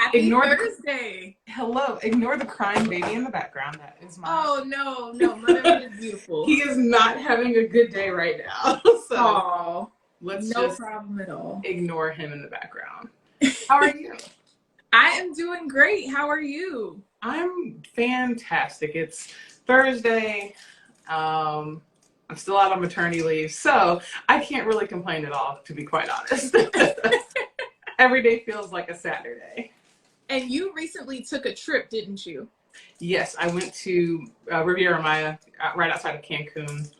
Happy Ignore Thursday. Hello. Ignore the crying baby in the background. That is my. Oh, no. Motherhood is beautiful. He is not having a good day right now. So oh, let's no just problem at all. ignore him in the background. How are you? I am doing great. How are you? I'm fantastic. It's Thursday. I'm still out on maternity leave, so I can't really complain at all, to be quite honest. Every day feels like a Saturday. And you recently took a trip, didn't you? Yes, I went to Riviera Maya, right outside of Cancun.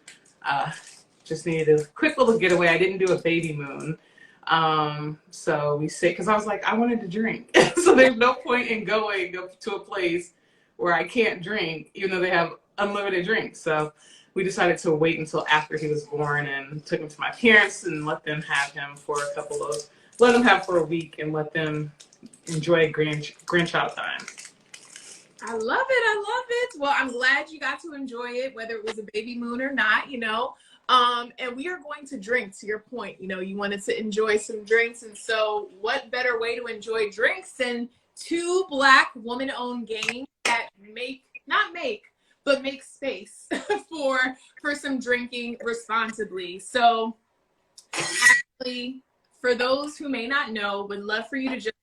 Just needed a quick little getaway. I didn't do a baby moon. So we sit, because I was like, I wanted to drink. So there's no point in going to a place where I can't drink, even though they have unlimited drinks. So we decided to wait until after he was born and took him to my parents and let them have him for let him have for a week and let them enjoy grandchild time. I love it. Well, I'm glad you got to enjoy it, whether it was a baby moon or not, And we are going to drink, to your point. You wanted to enjoy some drinks. And so what better way to enjoy drinks than two Black woman-owned games that make space for some drinking responsibly. So actually, for those who may not know, would love for you to just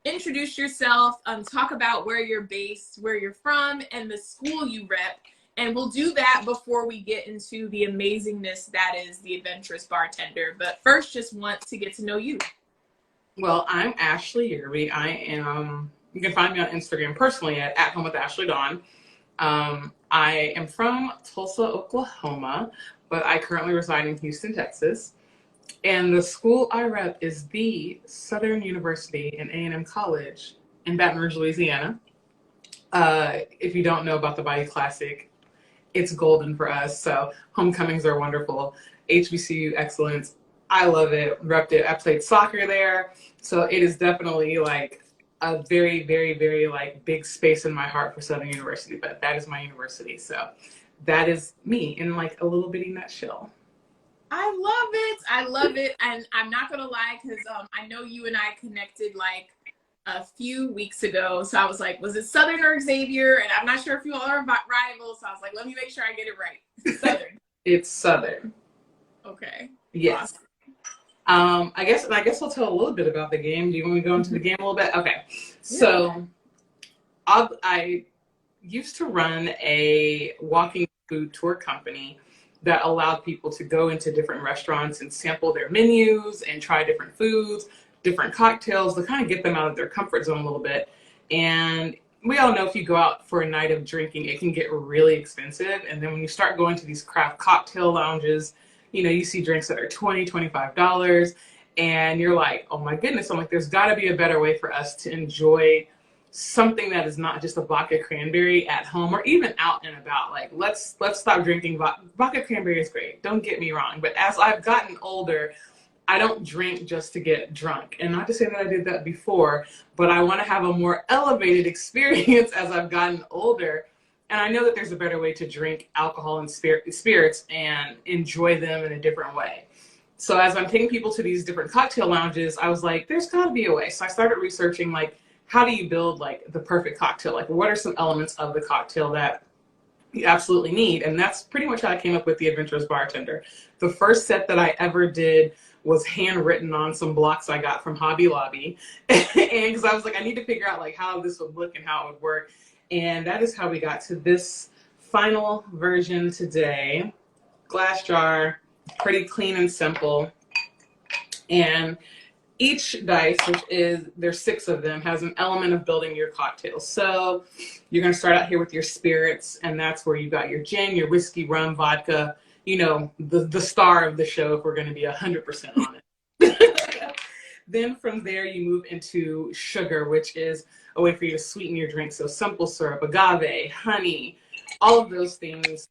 introduce yourself, talk about where you're based, where you're from, and the school you rep. And we'll do that before we get into the amazingness that is the Adventurous Bartender. But first, just want to get to know you. Well, I'm Ashley Yerby. You can find me on Instagram personally at home with Ashley Dawn. I am from Tulsa, Oklahoma, but I currently reside in Houston, Texas. And the school I rep is the Southern University and A&M College in Baton Rouge, Louisiana. If you don't know about the Bayou Classic, it's golden for us. So homecomings are wonderful. HBCU excellence. I love it. Repped it. I played soccer there. So it is definitely like a very, very, very like big space in my heart for Southern University. But that is my university. So that is me in like a little bitty nutshell. I love it. And I'm not going to lie, because I know you and I connected like a few weeks ago. So I was like, was it Southern or Xavier? And I'm not sure if you all are rivals. So I was like, let me make sure I get it right. Southern. It's Southern. Okay. Yes. Awesome. I guess I'll tell a little bit about the game. Do you want me to go into the game a little bit? Okay. So I used to run a walking food tour company that allowed people to go into different restaurants and sample their menus and try different foods, different cocktails, to kind of get them out of their comfort zone a little bit. And we all know if you go out for a night of drinking, it can get really expensive. And then when you start going to these craft cocktail lounges, you see drinks that are $20, $25, and you're like, oh my goodness. I'm like, there's got to be a better way for us to enjoy something that is not just a vodka cranberry at home or even out and about. Like, let's stop drinking vodka cranberry is great. Don't get me wrong. But as I've gotten older, I don't drink just to get drunk. And not to say that I did that before, but I want to have a more elevated experience as I've gotten older. And I know that there's a better way to drink alcohol and spirits and enjoy them in a different way. So as I'm taking people to these different cocktail lounges, I was like, there's got to be a way. So I started researching, like, how do you build like the perfect cocktail? Like, what are some elements of the cocktail that you absolutely need? And that's pretty much how I came up with the Adventurous Bartender. The first set that I ever did was handwritten on some blocks I got from Hobby Lobby. And because I was like, I need to figure out like how this would look and how it would work. And that is how we got to this final version today. Glass jar, pretty clean and simple. And each dice, there's 6 of them, has an element of building your cocktail. So you're going to start out here with your spirits, and that's where you got your gin, your whiskey, rum, vodka, the star of the show if we're going to be 100% on it. Then from there, you move into sugar, which is a way for you to sweeten your drink. So simple syrup, agave, honey, all of those things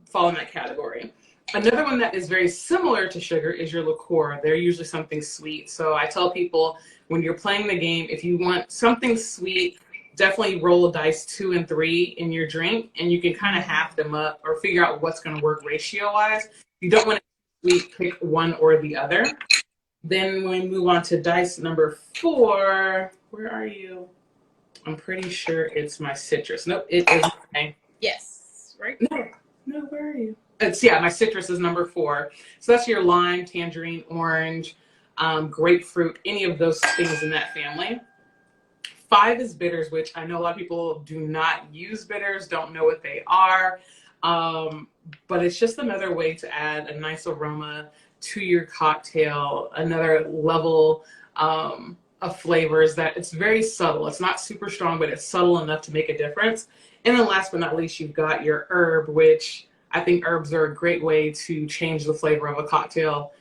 fall in that category. Another one that is very similar to sugar is your liqueur. They're usually something sweet. So I tell people when you're playing the game, if you want something sweet, definitely roll a dice 2 and 3 in your drink, and you can kind of half them up or figure out what's going to work ratio-wise. You don't want to sweet pick one or the other. Then when we move on to dice number 4, where are you? I'm pretty sure it's my citrus. Nope, it is my... Yes, right? No, where are you? It's, yeah, my citrus is number 4. So that's your lime, tangerine, orange, grapefruit, any of those things in that family. 5 is bitters, which I know a lot of people do not use bitters, don't know what they are. But it's just another way to add a nice aroma to your cocktail, another level of flavors that it's very subtle. It's not super strong, but it's subtle enough to make a difference. And then last but not least, you've got your herb, which I think herbs are a great way to change the flavor of a cocktail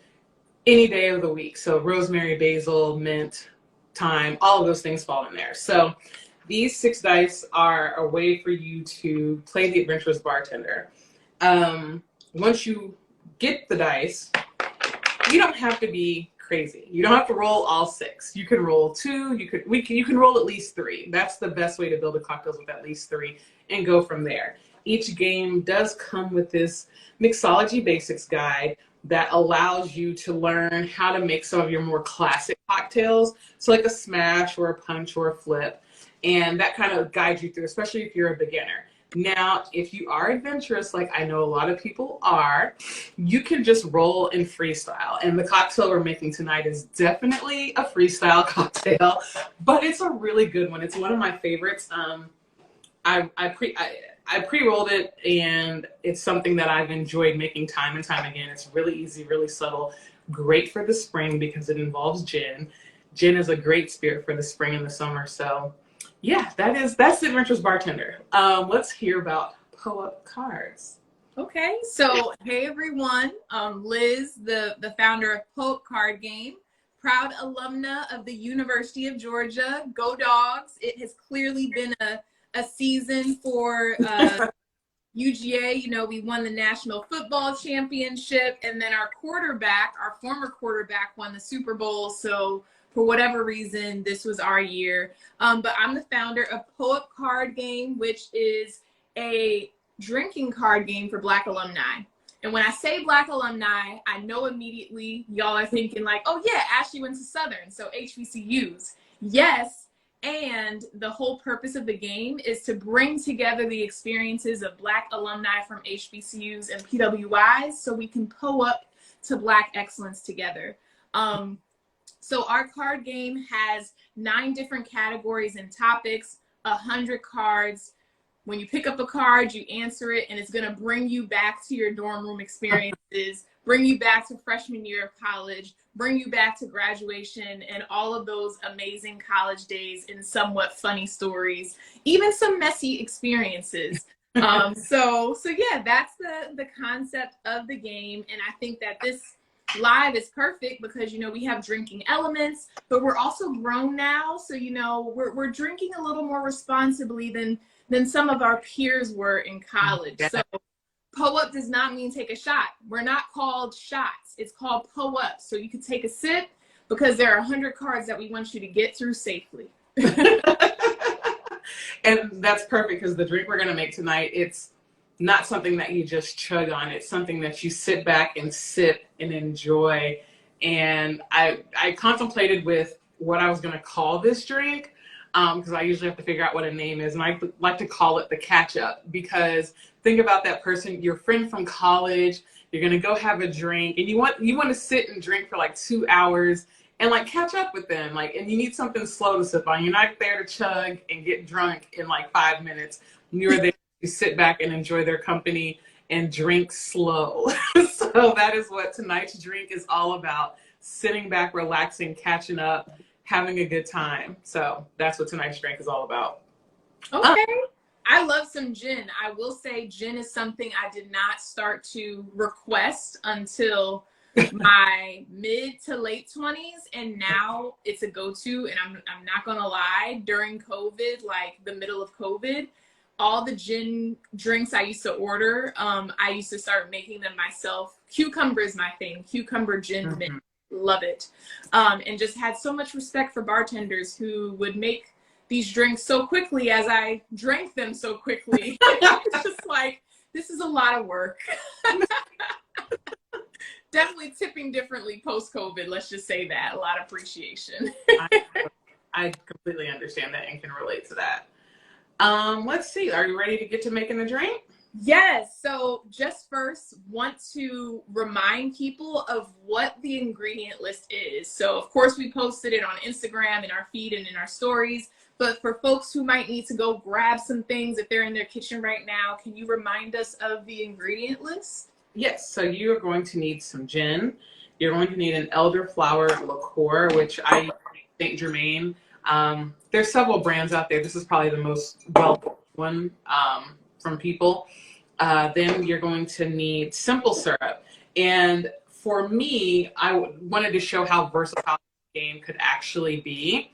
any day of the week. So rosemary, basil, mint, thyme, all of those things fall in there. So these 6 dice are a way for you to play the adventurous bartender. Once you get the dice, you don't have to be crazy. You don't have to roll all 6. You can roll 2. You can roll at least 3. That's the best way to build a cocktails, with at least 3, and go from there. Each game does come with this mixology basics guide that allows you to learn how to make some of your more classic cocktails. So like a smash or a punch or a flip. And that kind of guides you through, especially if you're a beginner. Now, if you are adventurous, like I know a lot of people are, you can just roll and freestyle. And the cocktail we're making tonight is definitely a freestyle cocktail, but it's a really good one. It's one of my favorites. I pre-rolled it, and it's something that I've enjoyed making time and time again. It's really easy, really subtle, great for the spring because it involves gin. Gin is a great spirit for the spring and the summer. So yeah, that's the Adventurous Bartender. Let's hear about Pull-Up Cards. Okay, so hey everyone, Liz, the founder of Pull-Up Card Game, proud alumna of the University of Georgia. Go Dogs! It has clearly been a season for UGA. You know, we won the National Football Championship, and then our former quarterback, won the Super Bowl. So for whatever reason, this was our year. But I'm the founder of Pull-Up Card Game, which is a drinking card game for Black alumni. And when I say Black alumni, I know immediately y'all are thinking like, oh yeah, Ashley went to Southern, so HBCUs. Yes, and the whole purpose of the game is to bring together the experiences of Black alumni from HBCUs and PWIs so we can pull up to Black excellence together. So our card game has 9 different categories and topics, 100 cards. When you pick up a card, you answer it, and it's going to bring you back to your dorm room experiences, bring you back to freshman year of college, bring you back to graduation and all of those amazing college days and somewhat funny stories, even some messy experiences. So yeah, that's the concept of the game. And I think that this live is perfect because, you know, we have drinking elements, but we're also grown now. So, you know, we're drinking a little more responsibly than some of our peers were in college. So pull-up does not mean take a shot. We're not called shots. It's called pull-up. So you can take a sip because there are 100 cards that we want you to get through safely. And that's perfect because the drink we're going to make tonight, it's not something that you just chug on. It's something that you sit back and sip and enjoy. And I contemplated with what I was going to call this drink because I usually have to figure out what a name is. And I like to call it the catch up because think about that person, your friend from college, you're going to go have a drink and you want to sit and drink for like 2 hours and like catch up with them. Like, and you need something slow to sip on. You're not there to chug and get drunk in like 5 minutes. You're there to sit back and enjoy their company and drink slow. So that is what tonight's drink is all about. Sitting back, relaxing, catching up, having a good time. So that's what tonight's drink is all about. Okay. I love some gin. I will say gin is something I did not start to request until my mid to late 20s, and now it's a go-to. And I'm not gonna lie, during COVID, like the middle of COVID, all the gin drinks I used to order, I used to start making them myself. Cucumber is my thing. Cucumber gin mint. Love it. And just had so much respect for bartenders who would make these drinks so quickly as I drank them so quickly. It's just like, this is a lot of work. Definitely tipping differently post-COVID. Let's just say that. A lot of appreciation. I completely understand that and can relate to that. Let's see. Are you ready to get to making the drink? Yes. So just first want to remind people of what the ingredient list is. So of course we posted it on Instagram, in our feed, and in our stories. But for folks who might need to go grab some things if they're in their kitchen right now, can you remind us of the ingredient list? Yes. So you are going to need some gin. You're going to need an elderflower liqueur, which I use Saint Germain. There's several brands out there. This is probably the most well one from people. Then you're going to need simple syrup. And for me, I wanted to show how versatile the game could actually be.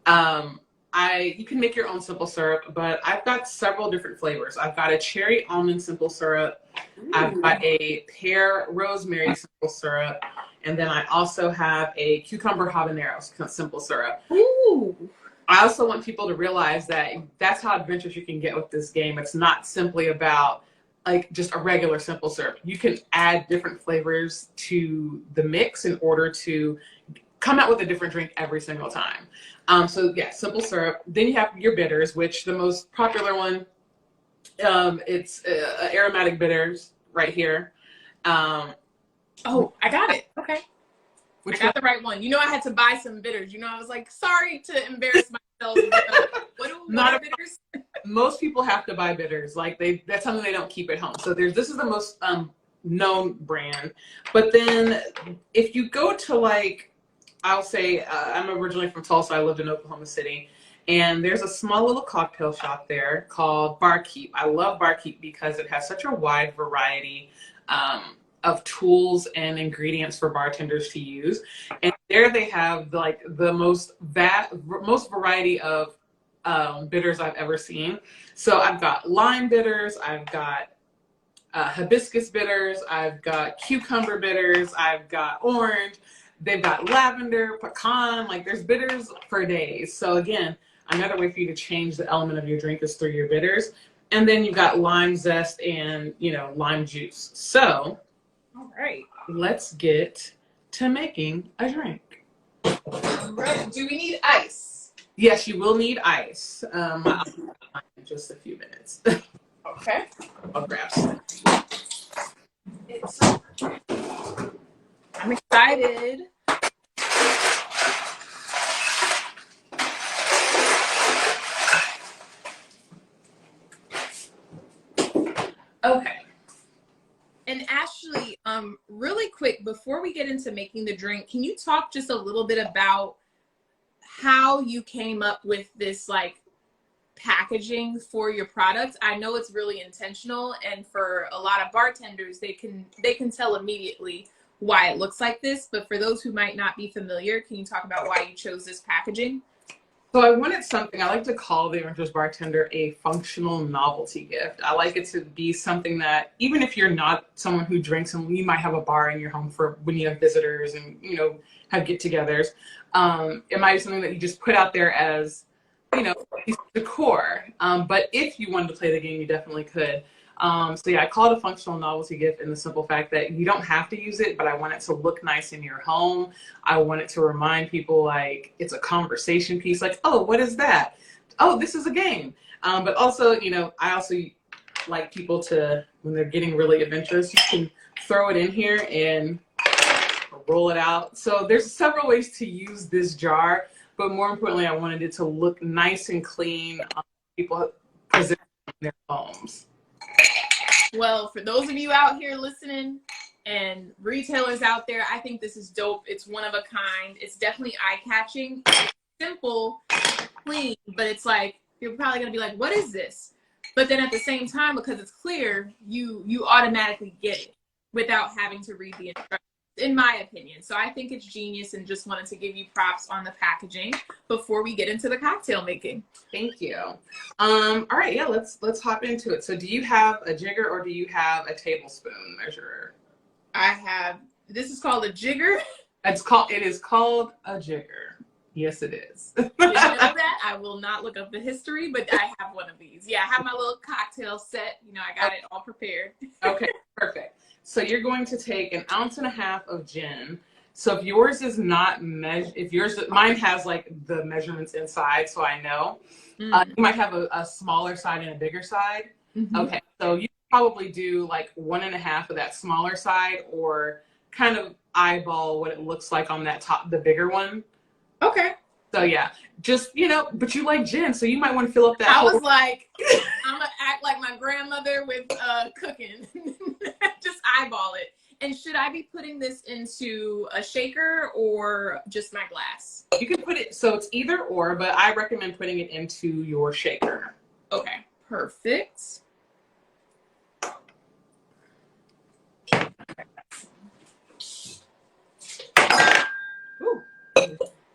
You can make your own simple syrup, but I've got several different flavors. I've got a cherry almond simple syrup. Ooh. I've got a pear rosemary simple syrup. And then I also have a cucumber habanero simple syrup. Ooh. I also want people to realize that that's how adventurous you can get with this game. It's not simply about like just a regular simple syrup. You can add different flavors to the mix in order to come out with a different drink every single time. So yeah, simple syrup. Then you have your bitters, which the most popular one, it's aromatic bitters right here. Oh, I got it. Okay. I got the right one. You know, I had to buy some bitters. You know, I was like, sorry to embarrass myself. What are bitters? Most people have to buy bitters. Like that's something they don't keep at home. So this is the most known brand. But then if you go to like, I'll say, I'm originally from Tulsa. I lived in Oklahoma City. And there's a small little cocktail shop there called Barkeep. I love Barkeep because it has such a wide variety of tools and ingredients for bartenders to use. And there they have like the most variety of bitters I've ever seen. So I've got lime bitters, I've got hibiscus bitters, I've got cucumber bitters, I've got orange, they've got lavender, pecan, like there's bitters for days. So again, another way for you to change the element of your drink is through your bitters. And then you've got lime zest and, lime juice. So, all right, let's get to making a drink. All right. Do we need ice? Yes, you will need ice. I'll in just a few minutes. Okay. I'll grab some. I'm excited. Okay. And Ashley, really quick, before we get into making the drink, can you talk just a little bit about how you came up with this like packaging for your product? I know it's really intentional, and for a lot of bartenders, they can tell immediately why it looks like this. But for those who might not be familiar, can you talk about why you chose this packaging? So I wanted something, I like to call the adventurous bartender a functional novelty gift. I like it to be something that, even if you're not someone who drinks, and you might have a bar in your home for when you have visitors and, have get-togethers, it might be something that you just put out there as, decor. But if you wanted to play the game, you definitely could. So yeah, I call it a functional novelty gift in the simple fact that you don't have to use it, but I want it to look nice in your home. I want it to remind people like it's a conversation piece, like, oh, what is that? Oh, this is a game. But also, I also like people to, when they're getting really adventurous, you can throw it in here and roll it out. So there's several ways to use this jar, but more importantly, I wanted it to look nice and clean on people presenting in their homes. Well, for those of you out here listening and retailers out there, I think this is dope. It's one of a kind. It's definitely eye-catching, simple, clean, but it's like, you're probably going to be like, what is this? But then at the same time, because it's clear, you automatically get it without having to read the instructions, in my opinion. So I think it's genius, and just wanted to give you props on the packaging before we get into the cocktail making. Thank you. All right, yeah, let's hop into it. So do you have a jigger or do you have a tablespoon measurer? This is called a jigger. It is called a jigger. Yes, it is. Did you know that? I will not look up the history, but I have one of these. Yeah, I have my little cocktail set. I got it all prepared. Okay, perfect. So you're going to take 1.5 ounces of gin. So if yours is not mine has like the measurements inside, so I know. You might have a smaller side and a bigger side. Okay, so you probably do like 1.5 of that smaller side, or kind of eyeball what it looks like on that top, the bigger one. Okay. So yeah, just, but you like gin, so you might want to fill up that. I was like, I'm gonna act like my grandmother with cooking. Just eyeball it. And should I be putting this into a shaker or just my glass? You can put it, so it's either or, but I recommend putting it into your shaker. Okay, perfect. Ooh.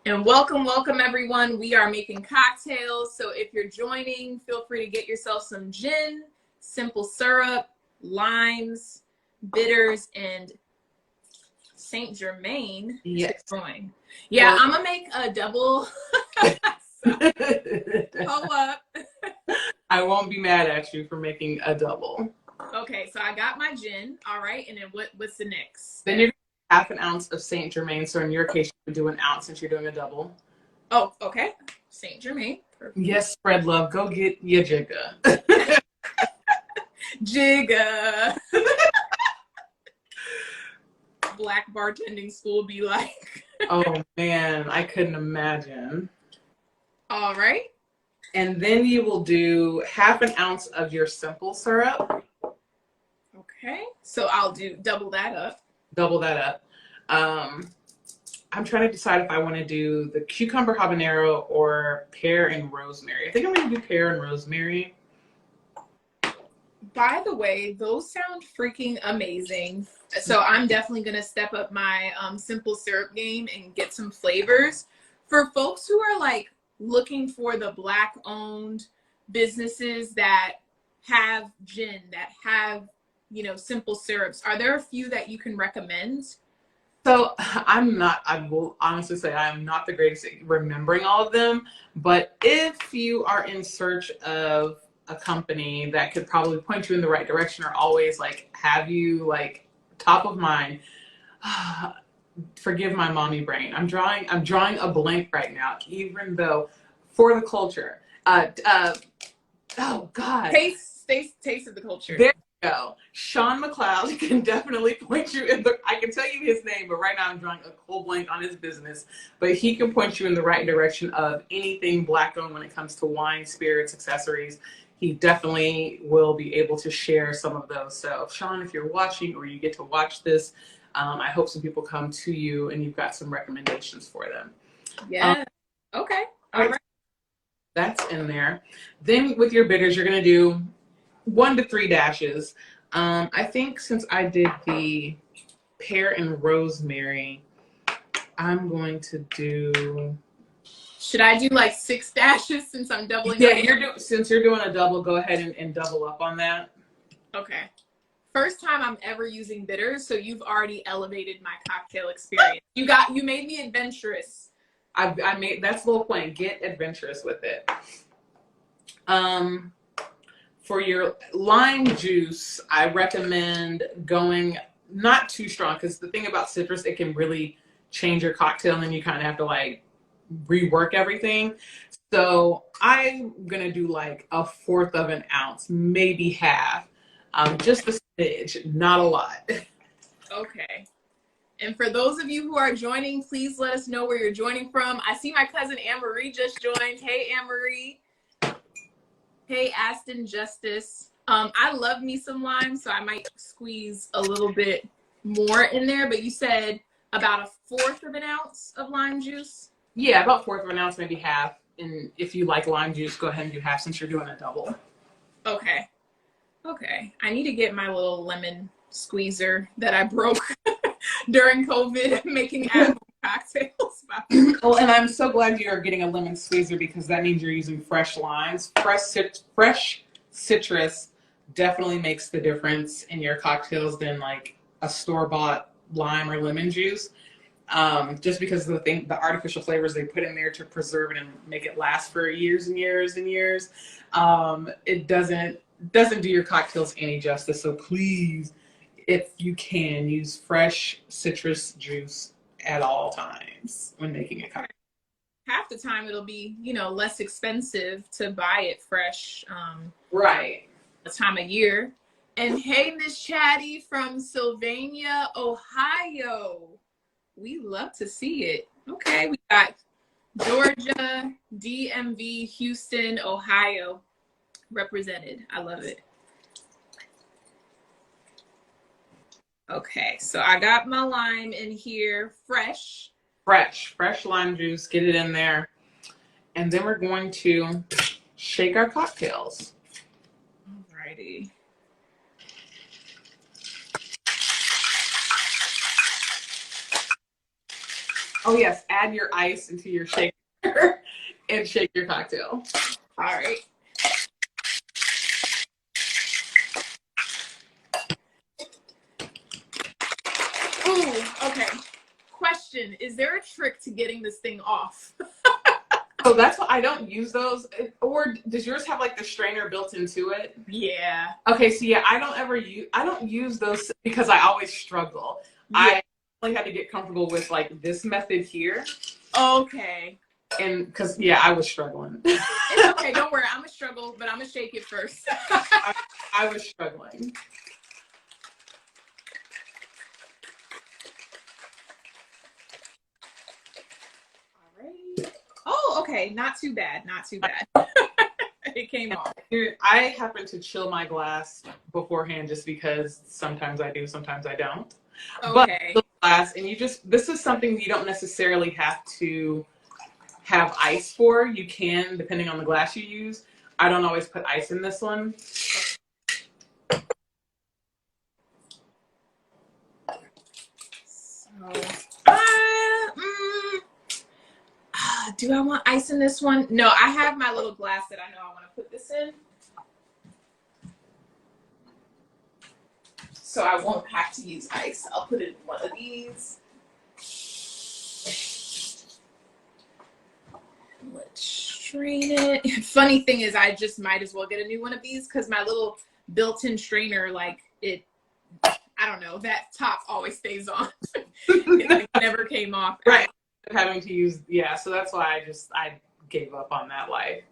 And welcome everyone. We are making cocktails. So if you're joining, feel free to get yourself some gin, simple syrup, limes, bitters, and Saint Germain. Yes. Yeah, I'm gonna make a double. Hold up. I won't be mad at you for making a double. Okay, so I got my gin. All right, and then what's the next? Then you're gonna do 1/2 ounce of Saint Germain. So in your case, you would do 1 ounce since you're doing a double. Oh, okay. Saint Germain. Perfect. Yes, spread love. Go get your jigga. Jigga. Black bartending school be like. Oh man, I couldn't imagine. All right. And then you will do 1/2 ounce of your simple syrup. Okay. So I'll do double that up. Double that up. I'm trying to decide if I want to do the cucumber habanero or pear and rosemary. I think I'm going to do pear and rosemary. By the way, those sound freaking amazing. So I'm definitely going to step up my simple syrup game and get some flavors. For folks who are like looking for the Black owned businesses that have gin, that have, simple syrups, are there a few that you can recommend? So I will honestly say I am not the greatest at remembering all of them, but if you are in search of a company that could probably point you in the right direction or always like have you like top of mind, forgive my mommy brain. I'm drawing a blank right now, even though for the culture. Oh God. Taste of the culture. There you go. Sean McLeod can definitely point you I can tell you his name, but right now I'm drawing a cold blank on his business. But he can point you in the right direction of anything Black owned when it comes to wine, spirits, accessories. He definitely will be able to share some of those. So Sean, if you're watching or you get to watch this, I hope some people come to you and you've got some recommendations for them. Yeah. Okay. All right. That's in there. Then with your bitters, you're going to do 1 to 3 dashes. I think since I did the pear and rosemary, I'm going to do... Should I do like 6 dashes since I'm doubling? Yeah, since you're doing a double, go ahead and double up on that. Okay. First time I'm ever using bitters, so you've already elevated my cocktail experience. You made me adventurous. I made, that's the whole point. Get adventurous with it. For your lime juice, I recommend going not too strong, because the thing about citrus, it can really change your cocktail and then you kind of have to like rework everything. So I'm gonna do like 1/4 of an ounce, maybe half, just a smidge, not a lot. Okay. And for those of you who are joining, please let us know where you're joining from. I see my cousin Anne-Marie just joined. Hey, Anne-Marie. Hey, Aston Justice. I love me some lime, so I might squeeze a little bit more in there. But you said about 1/4 of an ounce of lime juice? Yeah, about 1/4 of an ounce, maybe half. And if you like lime juice, go ahead and do half since you're doing a double. Okay. Okay. I need to get my little lemon squeezer that I broke during COVID making at-home cocktails. Well, and I'm so glad you're getting a lemon squeezer because that means you're using fresh limes. Fresh citrus definitely makes the difference in your cocktails than like a store-bought lime or lemon juice. Just because of the artificial flavors they put in there to preserve it and make it last for years and years and years. It doesn't do your cocktails any justice. So please, if you can, use fresh citrus juice at all times when making a cocktail. Half the time it'll be, less expensive to buy it fresh. Right. This time of year. And hey, Miss Chatty from Sylvania, Ohio. We love to see it. Okay, we got Georgia, DMV, Houston, Ohio represented. I love it. Okay, so I got my lime in here, fresh. Fresh lime juice, get it in there. And then we're going to shake our cocktails. Alrighty. Oh yes, add your ice into your shaker and shake your cocktail. All right. Ooh, okay. Question, is there a trick to getting this thing off? So that's why I don't use those. Or does yours have like the strainer built into it? Yeah. Okay, so yeah, I don't use those because I always struggle. Yeah. I really had to get comfortable with like this method here. Okay. And because I was struggling. It's okay, don't worry. I'm gonna struggle, but I'm gonna shake it first. I was struggling. Oh, okay. Not too bad. Not too bad. It came off. I happen to chill my glass beforehand just because sometimes I do, sometimes I don't. Okay. But the glass, and this is something you don't necessarily have to have ice for. You can, depending on the glass you use. I don't always put ice in this one. Do I want ice in this one? No, I have my little glass that I know I want to put this in. So I won't have to use ice. I'll put it in one of these. Let's strain it. Funny thing is, I just might as well get a new one of these because my little built-in strainer, I don't know, that top always stays on. It never came off. Right. Having to use, so that's why I gave up on that life.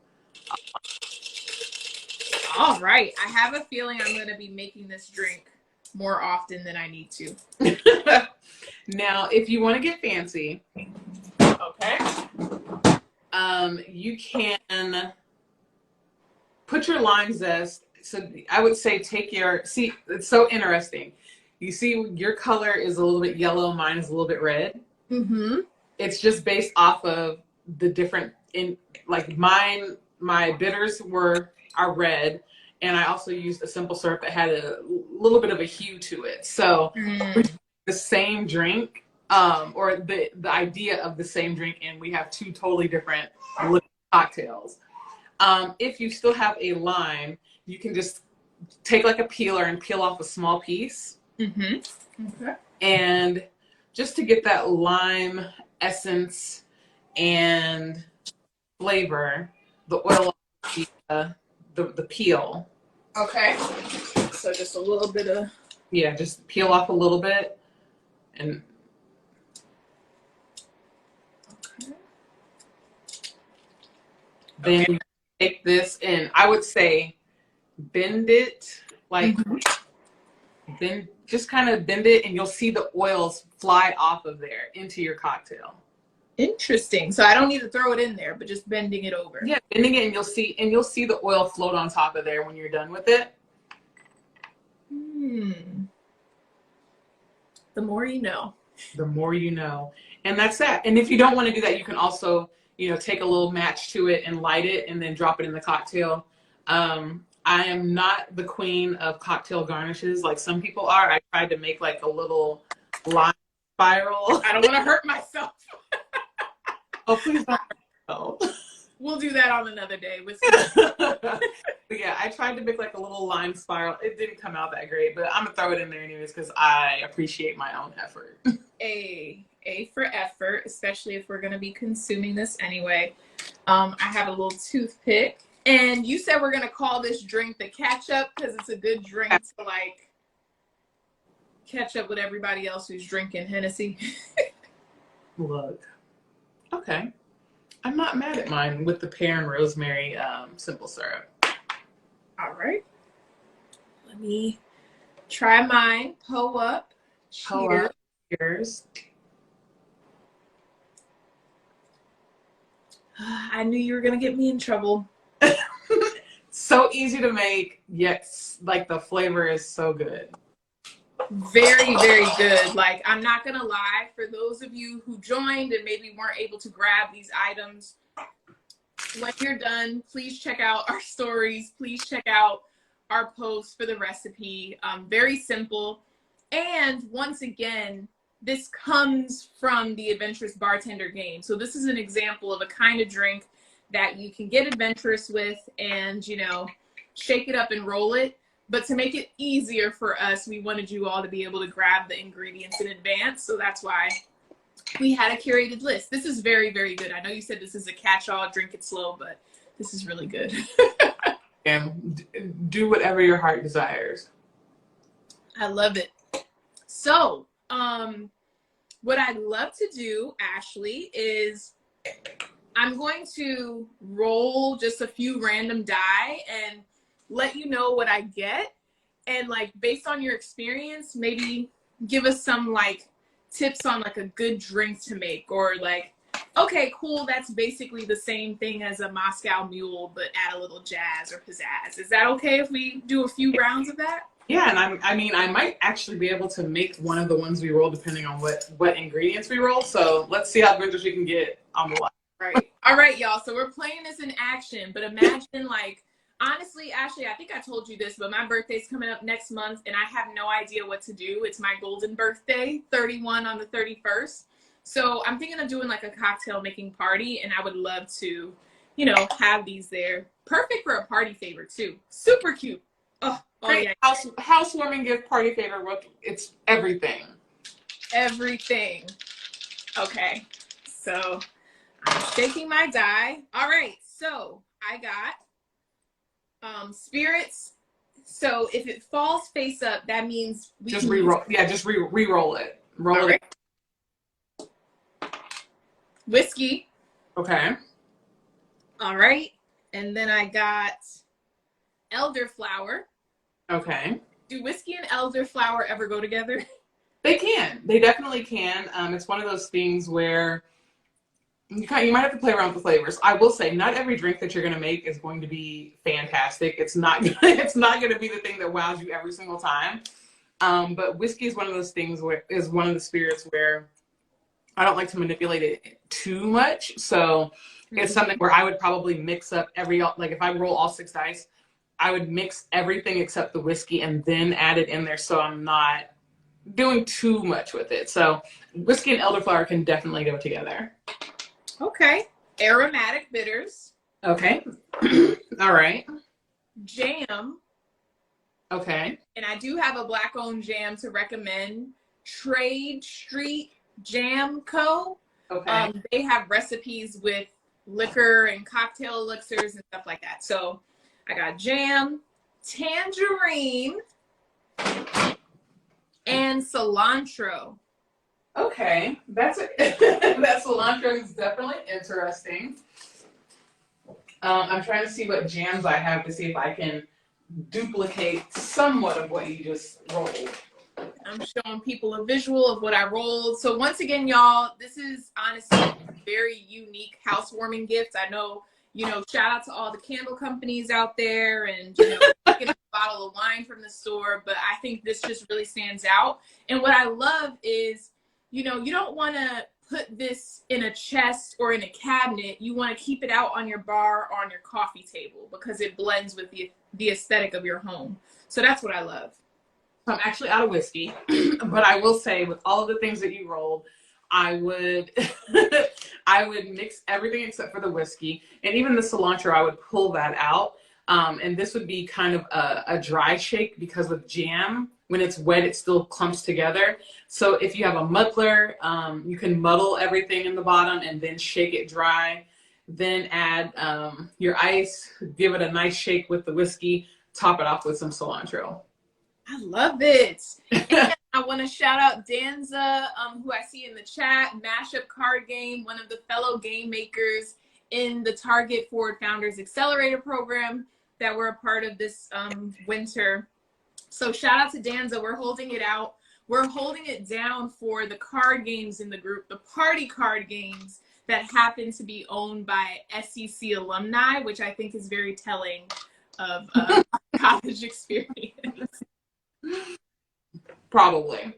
All right. I have a feeling I'm going to be making this drink more often than I need to. Now, if you want to get fancy, okay, you can put your lime zest. So I would say see, it's so interesting. You see your color is a little bit yellow, mine is a little bit red. Mm-hmm. It's just based off of the different, my bitters are red, and I also used a simple syrup that had a little bit of a hue to it. So the same drink, or the idea of the same drink, and we have two totally different cocktails. If you still have a lime, you can just take like a peeler and peel off a small piece. Mm-hmm. Okay. And just to get that lime essence and flavor, the oil, the peel. Okay. So just a little bit of. Yeah, just peel off a little bit, and. Okay. Then you take this, and I would say bend it just kind of bend it, and you'll see the oils fly off of there into your cocktail. Interesting. So I don't need to throw it in there, but just bending it over. Yeah, bending it, and you'll see the oil float on top of there when you're done with it. The more you know. The more you know. And that's that. And if you don't want to do that, you can also, take a little match to it and light it and then drop it in the cocktail. I am not the queen of cocktail garnishes like some people are. I tried to make like a little line spiral. I don't want to hurt myself. Oh, please don't hurt yourself. We'll do that on another day. Yeah, I tried to make like a little line spiral. It didn't come out that great, but I'm gonna throw it in there anyways because I appreciate my own effort. A for effort, especially if we're gonna be consuming this anyway. I have a little toothpick. And you said we're going to call this drink the catch-up because it's a good drink to catch up with everybody else who's drinking Hennessy. Look. Okay. I'm not mad at mine with the pear and rosemary simple syrup. All right. Let me try mine. Pull up. Cheers. Cheers. I knew you were going to get me in trouble. So easy to make, yet like the flavor is so good. Very, very good. Like, I'm not going to lie, for those of you who joined and maybe weren't able to grab these items, when you're done, please check out our stories. Please check out our posts for the recipe. Very simple. And once again, this comes from the Adventurous Bartender game. So this is an example of a kind of drink that you can get adventurous with and, you know, shake it up and roll it. But to make it easier for us, we wanted you all to be able to grab the ingredients in advance. So that's why we had a curated list. This is very, very good. I know you said this is a catch-all, drink it slow, but this is really good. And do whatever your heart desires. I love it. So, what I'd love to do, Ashley, is I'm going to roll just a few random die and let you know what I get. And like, based on your experience, maybe give us some like tips on like a good drink to make, or like, okay, cool, that's basically the same thing as a Moscow Mule, but add a little jazz or pizzazz. Is that okay if we do a few rounds of that? Yeah, and I mean, I might actually be able to make one of the ones we roll depending on what ingredients we roll. So let's see how adventurous we can get on the line. Right. All right, y'all. So we're playing this in action, but imagine like, honestly, Ashley, I think I told you this, but my birthday's coming up next month and I have no idea what to do. It's my golden birthday, 31 on the 31st. So I'm thinking of doing like a cocktail making party, and I would love to, you know, have these there. Perfect for a party favor too. Super cute. Oh Great. Yeah. Housewarming gift, party favor, it's everything. Everything. Okay. So I'm shaking my die. All right. So I got spirits. So if it falls face up, that means we just can re-roll. Yeah, just re-roll it. Roll it. Whiskey. Okay. All right. And then I got elderflower. Okay. Do whiskey and elderflower ever go together? They can. They definitely can. It's one of those things where you might have to play around with the flavors. I will say, not every drink that you're going to make is going to be fantastic. It's not going to be the thing that wows you every single time. But whiskey is one of those things is one of the spirits where I don't like to manipulate it too much. So it's something where I would probably mix up like if I roll all 6 dice, I would mix everything except the whiskey and then add it in there, so I'm not doing too much with it. So whiskey and elderflower can definitely go together. Okay. Aromatic bitters. Okay. All right. Jam. Okay. And I do have a black-owned jam to recommend. Trade Street Jam Co. Okay. They have recipes with liquor and cocktail elixirs and stuff like that. So I got jam, tangerine, and cilantro. Okay, that cilantro is definitely interesting. I'm trying to see what jams I have to see if I can duplicate somewhat of what you just rolled. I'm showing people a visual of what I rolled. So once again, y'all, this is honestly a very unique housewarming gift. I know, you know, shout out to all the candle companies out there and, you know, getting a bottle of wine from the store, but I think this just really stands out. And what I love is, you know, you don't want to put this in a chest or in a cabinet. You want to keep it out on your bar or on your coffee table because it blends with the aesthetic of your home. So that's what I love. I'm actually out of whiskey, but I will say with all of the things that you rolled, I would I would mix everything except for the whiskey, and even the cilantro, I would pull that out. And this would be kind of a dry shake because with jam, when it's wet, it still clumps together. So if you have a muddler, you can muddle everything in the bottom and then shake it dry. Then add your ice, give it a nice shake with the whiskey, top it off with some cilantro. I love it. And I want to shout out Danza, who I see in the chat, Mashup Card Game, one of the fellow game makers in the Target Forward Founders Accelerator program that were a part of this winter. So shout out to Danza. We're holding it out. We're holding it down for the card games in the group, the party card games that happen to be owned by SEC alumni, which I think is very telling of college experience. Probably.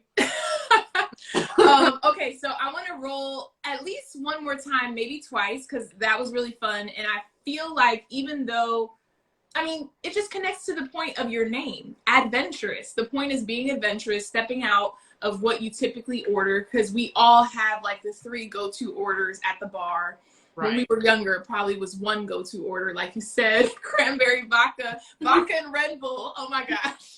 Okay, so I want to roll at least one more time, maybe twice, because that was really fun. And I feel like even though, I mean, it just connects to the point of your name, adventurous. The point is being adventurous, stepping out of what you typically order, because we all have like the 3 go-to orders at the bar. Right. When we were younger, it probably was 1 go-to order, like you said, cranberry vodka, vodka and Red Bull. Oh my gosh.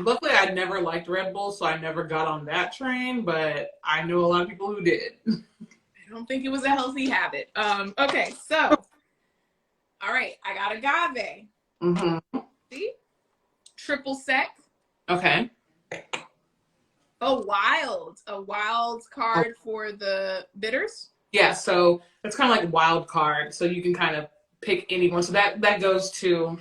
Luckily, I never liked Red Bull, so I never got on that train, but I know a lot of people who did. I don't think it was a healthy habit. Okay, so, all right, I got agave. Mm-hmm. See? Triple sec. Okay. A wild card for the bitters. Yeah, so it's kind of like wild card, so you can kind of pick anyone. So that goes to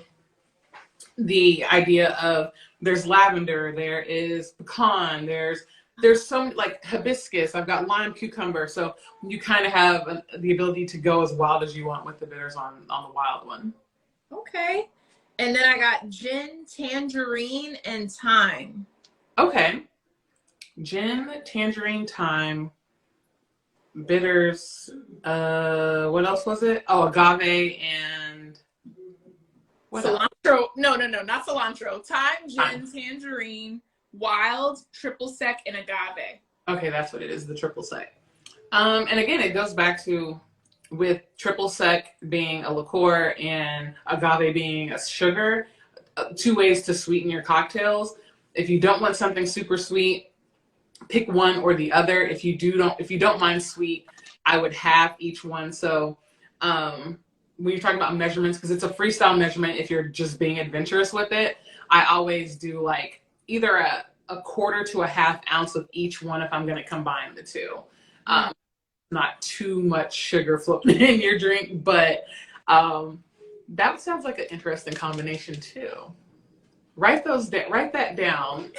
the idea of there's lavender, there is pecan, there's some like hibiscus, I've got lime cucumber. So you kind of have the ability to go as wild as you want with the bitters on the wild one. Okay. And then I got gin, tangerine, and thyme. Okay. Gin, tangerine, thyme, bitters, what else was it? Oh, agave and what cilantro. Else? No, not cilantro. Thyme, gin, tangerine, wild, triple sec, and agave. Okay, that's what it is, the triple sec. And again, it goes back to with triple sec being a liqueur and agave being a sugar, 2 ways to sweeten your cocktails. If you don't want something super sweet, pick one or the other. If you don't mind sweet, I would halve each one. So when you're talking about measurements, because it's a freestyle measurement, if you're just being adventurous with it, I always do like either a quarter to a half ounce of each one if I'm going to combine the 2. Not too much sugar floating in your drink, but that sounds like an interesting combination too. Write that down.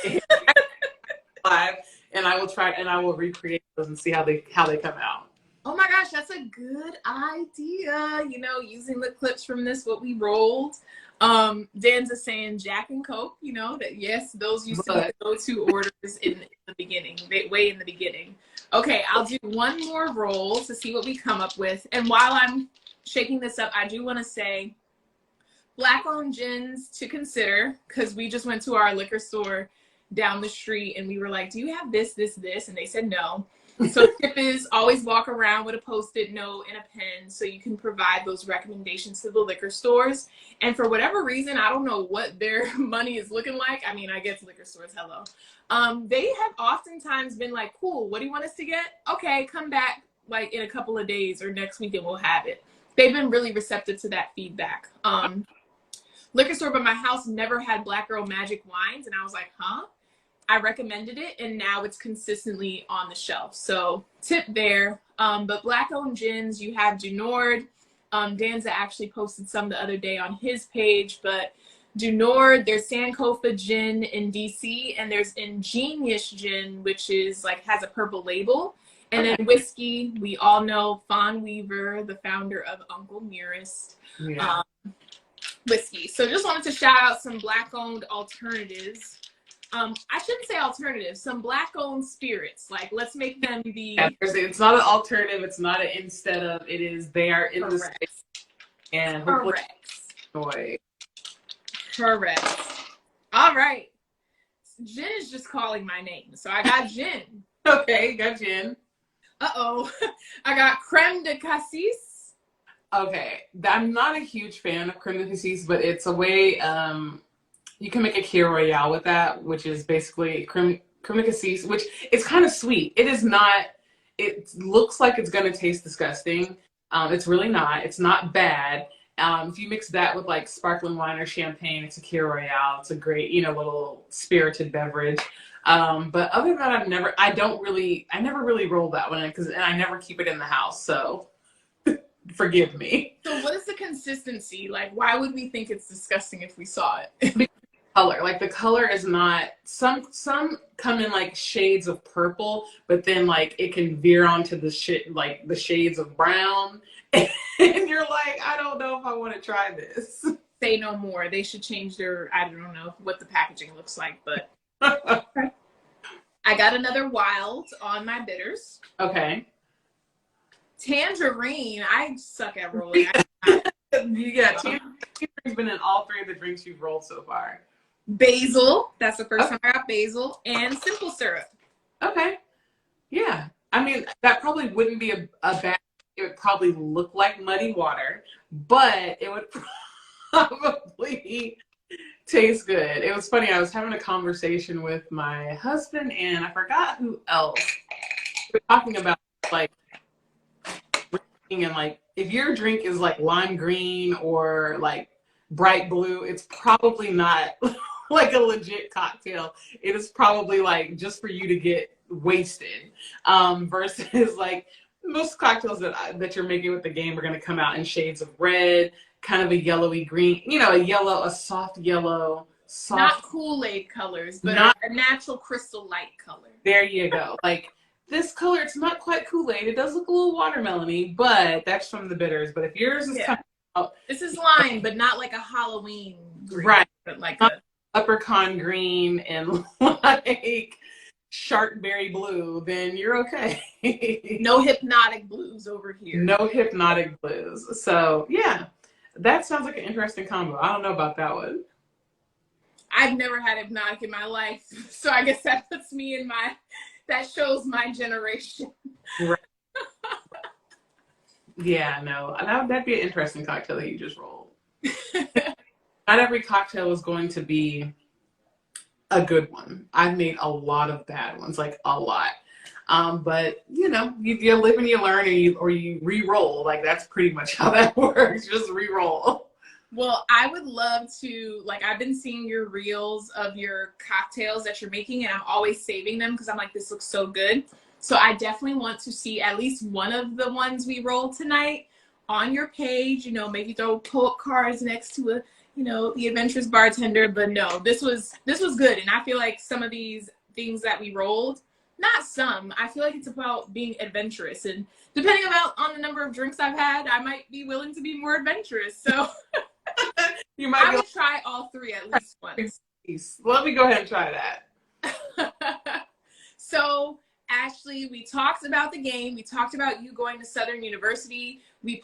And I will recreate those and see how they come out. Oh my gosh, that's a good idea. You know, using the clips from this, what we rolled. Dan's saying Jack and Coke, you know, that yes, those used to be the go-to orders in the beginning, way in the beginning. Okay, I'll do one more roll to see what we come up with. And while I'm shaking this up, I do want to say Black-owned gins to consider, because we just went to our liquor store down the street and we were like, do you have this? And they said no. So tip is always walk around with a Post-it note and a pen so you can provide those recommendations to the liquor stores. And for whatever reason, I don't know what their money is looking like. I mean, I guess liquor stores, hello. They have oftentimes been like, cool, what do you want us to get? Okay, come back like in a couple of days or next week and we'll have it. They've been really receptive to that feedback. Liquor store by my house never had Black Girl Magic wines, and I was like, huh? I recommended it, and now it's consistently on the shelf. So tip there. But Black-owned gins, you have Du Nord. Danza actually posted some the other day on his page, but Du Nord, there's Sankofa Gin in DC, and there's Ingenious Gin, which is like has a purple label. And then whiskey, we all know Fawn Weaver, the founder of Uncle Nearest. Yeah. Whiskey. So just wanted to shout out some Black-owned alternatives. I shouldn't say alternatives, some Black-owned spirits. Like, let's make them the... Yeah, it's not an alternative. It's not an instead of. It is they are in the space. And correct. Enjoy. Correct. All right. Gin is just calling my name. So I got gin. Okay, got gin. Uh-oh. I got creme de cassis. Okay. I'm not a huge fan of creme de cassis, but it's a way... you can make a Kir Royale with that, which is basically creme de cassis, which it's kind of sweet. It is not, it looks like it's going to taste disgusting. It's really not. It's not bad. If you mix that with like sparkling wine or champagne, it's a Kir Royale. It's a great, you know, little spirited beverage. But other than that, I never really roll that one in and I never keep it in the house. So forgive me. So what is the consistency? Like, why would we think it's disgusting if we saw it? Color, like the color is not, some come in like shades of purple, but then like it can veer onto the like the shades of brown. And you're like, I don't know if I want to try this. Say no more. They should change their, I don't know what the packaging looks like, but I got another wild on my bitters. Okay. Tangerine. I suck at rolling. Yeah, tangerine's been in all three of the drinks you've rolled so far. Basil. That's the first time I got basil. And simple syrup. Okay. Yeah. I mean, that probably wouldn't be a bad, it would probably look like muddy water, but it would probably taste good. It was funny. I was having a conversation with my husband and I forgot who else. We were talking about like, and like if your drink is like lime green or like bright blue, it's probably not like a legit cocktail. It is probably like just for you to get wasted, versus like most cocktails that you're making with the game are going to come out in shades of red, kind of a yellowy green, you know, a soft yellow, not Kool-Aid colors, but not a natural crystal light color. There you go. Like this color, it's not quite Kool-Aid. It does look a little watermelony, but that's from the bitters. But if yours is coming out, this is lime, but not like a Halloween green, right? But like leprechaun green and like shark berry blue, then you're okay. No hypnotic blues over here. No hypnotic blues. So yeah, that sounds like an interesting combo. I don't know about that one. I've never had hypnotic in my life, so I guess that puts me in that shows my generation. Right. Yeah, no, that'd be an interesting cocktail that you just rolled. Not every cocktail is going to be a good one. I've made a lot of bad ones, like a lot. But you know, you live and you learn, or you re-roll. Like that's pretty much how that works. Just re-roll. Well, I would love to, like, I've been seeing your reels of your cocktails that you're making, and I'm always saving them because I'm like, this looks so good. So I definitely want to see at least one of the ones we rolled tonight on your page. You know, maybe throw pull-up cards next to a, you know, the adventurous bartender. But no, this was good. And I feel like some of these things that we rolled, not some, I feel like it's about being adventurous. And depending on the number of drinks I've had, I might be willing to be more adventurous. So I would try all three at least once. Let me go ahead and try that. So, Ashley, we talked about the game. We talked about you going to Southern University. We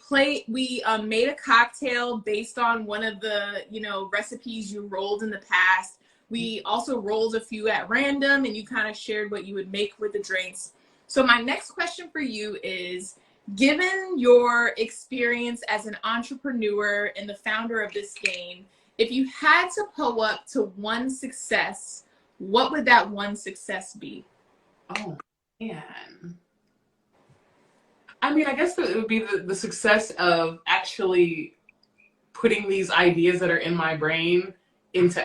made a cocktail based on one of the, you know, recipes you rolled in the past. We also rolled a few at random, and you kind of shared what you would make with the drinks. So my next question for you is, given your experience as an entrepreneur and the founder of this game, if you had to pull up to one success, what would that one success be? Oh, man. I mean, I guess it would be the success of actually putting these ideas that are in my brain into,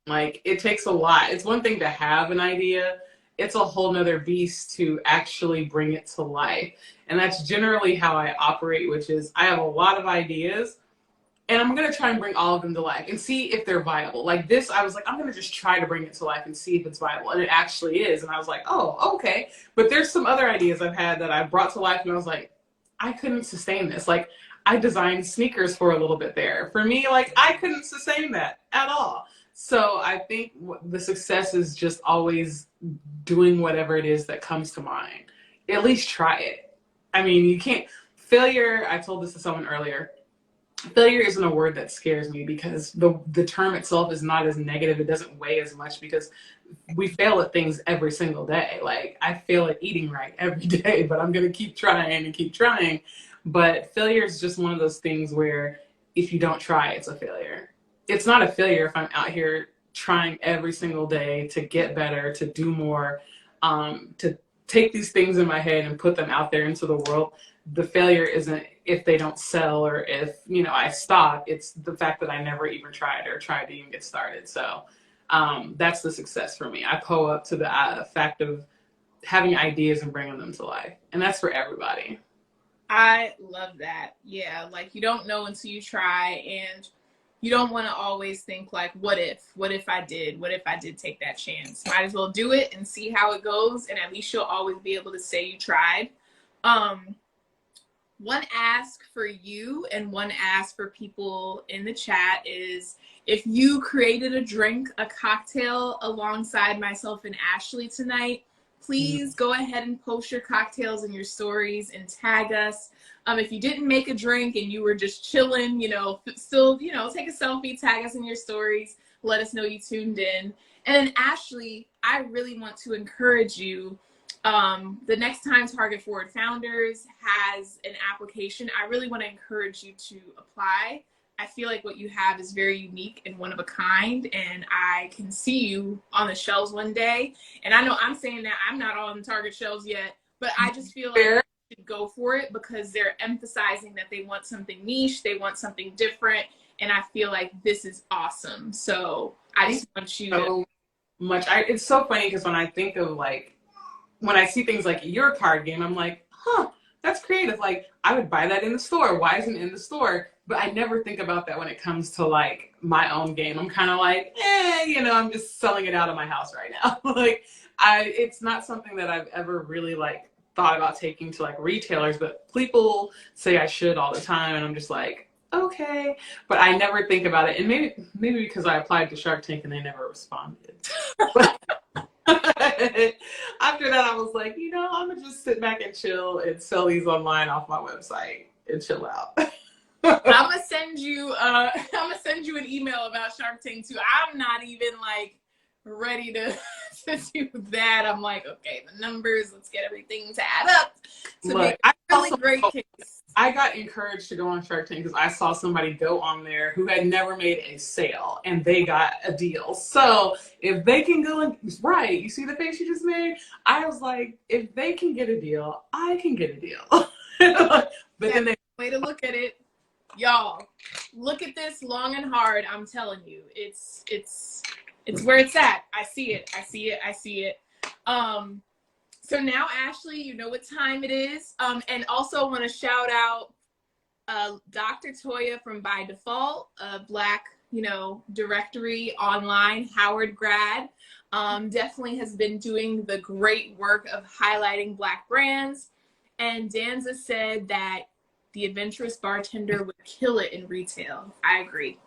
like, it takes a lot. It's one thing to have an idea. It's a whole nother beast to actually bring it to life. And that's generally how I operate, which is I have a lot of ideas and I'm going to try and bring all of them to life and see if they're viable. Like this, I was like, I'm going to just try to bring it to life and see if it's viable. And it actually is. And I was like, oh, okay. But there's some other ideas I've had that I brought to life and I was like, I couldn't sustain this. Like I designed sneakers for a little bit there. For me, like I couldn't sustain that at all. So I think the success is just always doing whatever it is that comes to mind. At least try it. I mean, you can't, failure, I told this to someone earlier, failure isn't a word that scares me because the term itself is not as negative. It doesn't weigh as much because we fail at things every single day. Like I fail at eating right every day, but I'm going to keep trying and keep trying. But failure is just one of those things where if you don't try, it's a failure. It's not a failure if I'm out here trying every single day to get better, to do more, to take these things in my head and put them out there into the world. The failure isn't if they don't sell or if, you know, I stop. It's the fact that I never even tried to even get started. So that's the success for me. I pull up to the fact of having ideas and bringing them to life. And that's for everybody. I love that. Yeah, like you don't know until you try, and you don't want to always think like, what if I did take that chance? Might as well do it and see how it goes, and at least you'll always be able to say you tried. One ask for you and one ask for people in the chat is, if you created a drink, a cocktail alongside myself and Ashley tonight, please go ahead and post your cocktails in your stories and tag us. If you didn't make a drink and you were just chilling, you know, still, you know, take a selfie, tag us in your stories, let us know you tuned in. And then Ashley, I really want to encourage you. The next time Target Forward Founders has an application, I really want to encourage you to apply. I feel like what you have is very unique and one of a kind, and I can see you on the shelves one day. And I know I'm saying that I'm not on Target shelves yet, but I just feel like you should go for it because they're emphasizing that they want something niche, they want something different, and I feel like this is awesome. So I just want you so much. It's so funny because when I think of like, when I see things like your card game, I'm like, huh, that's creative. Like, I would buy that in the store. Why isn't it in the store? But I never think about that when it comes to like my own game. I'm kind of like, you know, I'm just selling it out of my house right now. Like, it's not something that I've ever really like thought about taking to like retailers, but people say I should all the time, and I'm just like, okay. But I never think about it, and maybe because I applied to Shark Tank and they never responded. After that, I was like, you know, I'm gonna just sit back and chill and sell these online off my website and chill out. I'm gonna send you an email about Shark Tank too. I'm not even like ready to do that. I'm like, okay, the numbers, let's get everything to add up to make a really great case. I got encouraged to go on Shark Tank because I saw somebody go on there who had never made a sale and they got a deal. So if they can go and, right, you see the face you just made? I was like, if they can get a deal, I can get a deal. But then way to look at it. Y'all, look at this long and hard. I'm telling you, it's where it's at. I see it. So now, Ashley, you know what time it is. And also want to shout out Dr. Toya from By Default, a Black, you know, directory online, Howard grad. Definitely has been doing the great work of highlighting Black brands. And Danza said that the adventurous bartender would kill it in retail. I agree.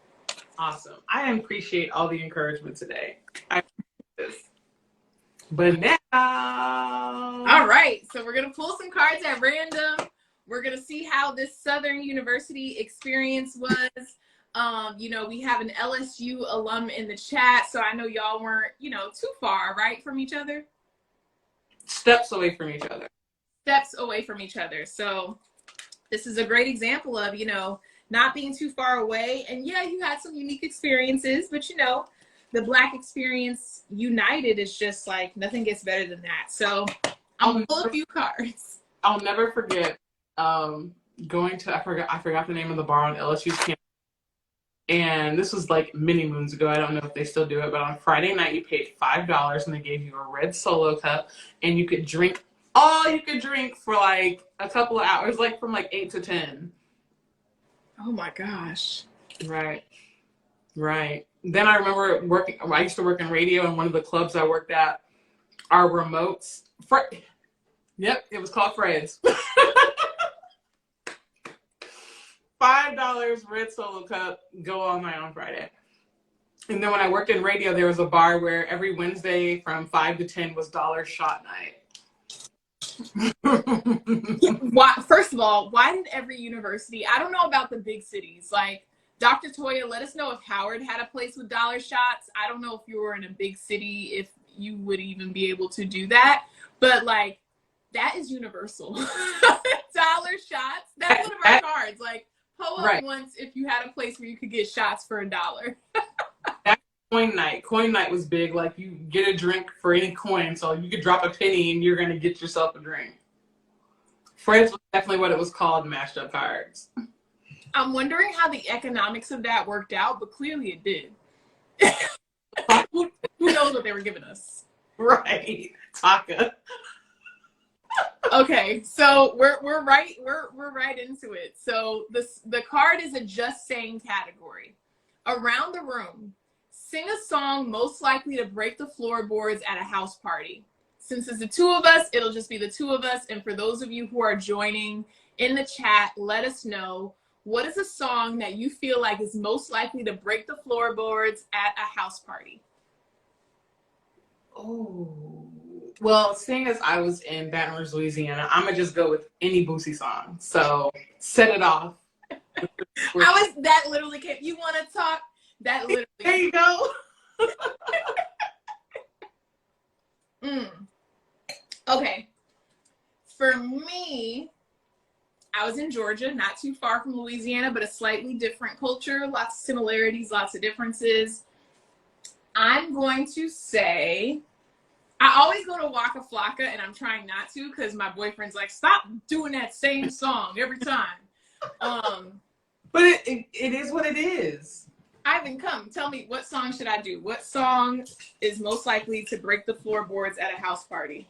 Awesome. I appreciate all the encouragement today. I appreciate this. But now, all right, so we're gonna pull some cards at random. We're gonna see how this Southern University experience was. You know, we have an LSU alum in the chat, so I know y'all weren't, you know, too far, right, from each other? Steps away from each other. Steps away from each other. So this is a great example of, you know, not being too far away. And yeah, you had some unique experiences, but you know, the Black experience united is just like, nothing gets better than that. So I'm gonna pull a few cards. I'll never forget going to, I forgot the name of the bar on LSU's campus. And this was like many moons ago. I don't know if they still do it, but on Friday night you paid $5 and they gave you a red Solo cup and you could drink all you could drink for like a couple of hours, like from like 8 to 10. Oh my gosh. Right. Then I remember I used to work in radio, and one of the clubs I worked at, our remotes, yep, it was called Fred's. $5 red Solo cup, go all night on Friday. And then when I worked in radio, there was a bar where every Wednesday from 5 to 10 was dollar shot night. First of all, why did every university, I don't know about the big cities, like Dr. Toya, let us know if Howard had a place with dollar shots. I don't know if you were in a big city, if you would even be able to do that, but like, that is universal. Dollar shots, that's one of our cards. Like, pull up once if you had a place where you could get shots for $1. Coin night. Coin night was big. Like, you get a drink for any coin, so you could drop a penny and you're going to get yourself a drink. Fred's was definitely what it was called, mashed up cards. I'm wondering how the economics of that worked out, but clearly it did. Who knows what they were giving us? Right. Taka. Okay, so we're right into it. So the card is a just saying category. Around the room, sing a song most likely to break the floorboards at a house party. Since it's the two of us, it'll just be the two of us. And for those of you who are joining in the chat, let us know, what is a song that you feel like is most likely to break the floorboards at a house party? Oh. Well, seeing as I was in Baton Rouge, Louisiana, I'm going to just go with any Boosie song. So, Set It Off. That literally came. You want to talk? That literally. There you go. Okay. For me, I was in Georgia, not too far from Louisiana, but a slightly different culture. Lots of similarities, lots of differences. I'm going to say, I always go to Waka Flocka, and I'm trying not to because my boyfriend's like, stop doing that same song every time. But it is what it is. Ivan, come, tell me, what song should I do? What song is most likely to break the floorboards at a house party?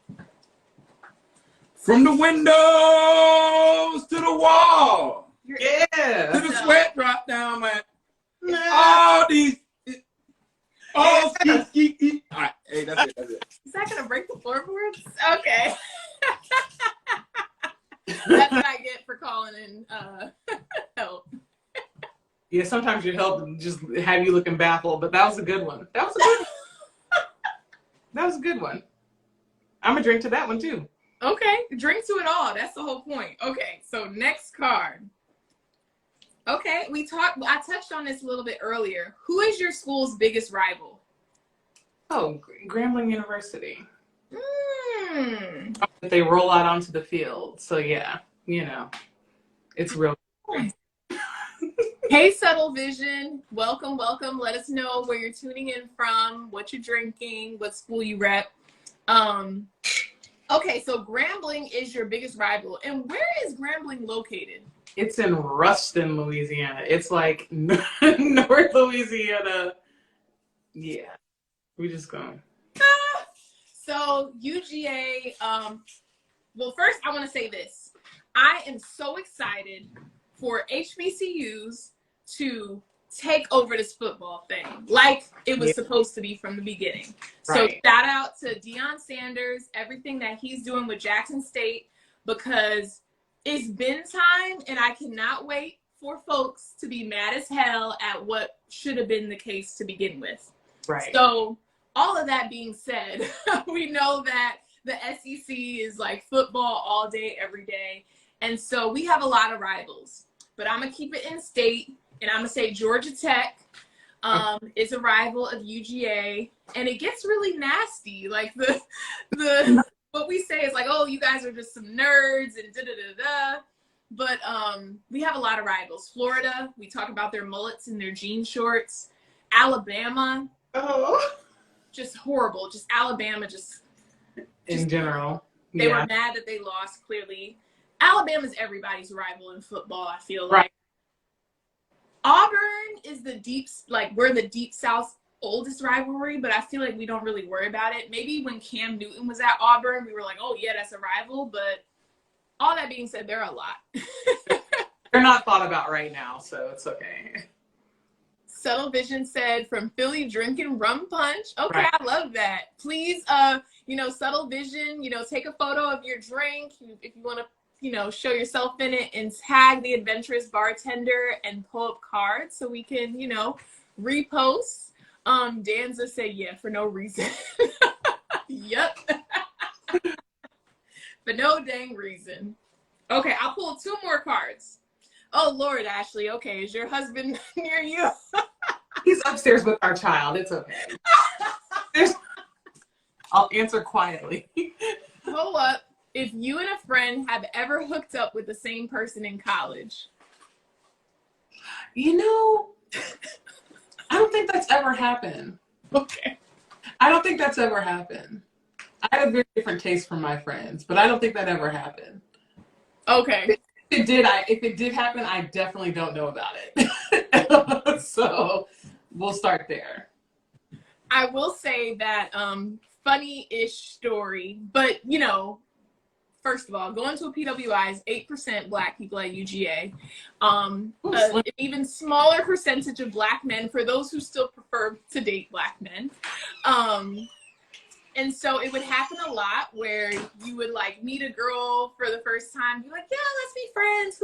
From the windows to the wall. Yeah. To the sweat drop down, man. All these. All ski. All right. Hey, that's it. Is that going to break the floorboards? Okay. That's what I get for calling in help. Yeah, sometimes your help just have you looking baffled, but that was a good one. That was a good one. I'm going to drink to that one, too. Okay, drink to it all. That's the whole point. Okay, so next card. Okay, I touched on this a little bit earlier. Who is your school's biggest rival? Oh, Grambling University. They roll out onto the field. So yeah, it's real. Hey, Subtle Vision. Welcome. Let us know where you're tuning in from, what you're drinking, what school you rep. Okay, so Grambling is your biggest rival. And where is Grambling located? It's in Ruston, Louisiana. It's like North Louisiana. Yeah, we just going. So UGA, well, first I want to say this. I am so excited for HBCUs to take over this football thing like it was supposed to be from the beginning. Right. So shout out to Deion Sanders, everything that he's doing with Jackson State, because it's been time and I cannot wait for folks to be mad as hell at what should have been the case to begin with. Right. So all of that being said, we know that the SEC is like football all day, every day. And so we have a lot of rivals, but I'm going to keep it in state. And I'm going to say Georgia Tech is a rival of UGA. And it gets really nasty. Like the what we say is like, oh, you guys are just some nerds and da-da-da-da. But we have a lot of rivals. Florida, we talk about their mullets and their jean shorts. Alabama, just horrible. Just Alabama, just in general. They were mad that they lost, clearly. Alabama's everybody's rival in football, I feel like. Right. Auburn is we're the Deep South's oldest rivalry, but I feel like we don't really worry about it. Maybe when Cam Newton was at Auburn, we were like, oh, yeah, that's a rival. But all that being said, there are a lot. They're not thought about right now, so it's okay. Subtle Vision said, from Philly drinking rum punch. Okay, right. I love that. Please, Subtle Vision, take a photo of your drink if you want to, show yourself in it, and tag the adventurous bartender and pull up cards so we can, repost. Danza said, yeah, for no reason. Yep. For no dang reason. Okay, I'll pull 2 more cards. Oh, Lord, Ashley. Okay, is your husband near you? He's upstairs with our child. It's okay. I'll answer quietly. Hold up. If you and a friend have ever hooked up with the same person in college. I don't think that's ever happened. Okay. I don't think that's ever happened. I have a very different taste from my friends, but I don't think that ever happened. Okay. If it did happen, I definitely don't know about it. So we'll start there. I will say that funny-ish story, but you know, first of all, going to a PWIs, 8% Black people at UGA. An even smaller percentage of Black men, for those who still prefer to date Black men. And so it would happen a lot where you would like meet a girl for the first time, be like, yeah, let's be friends.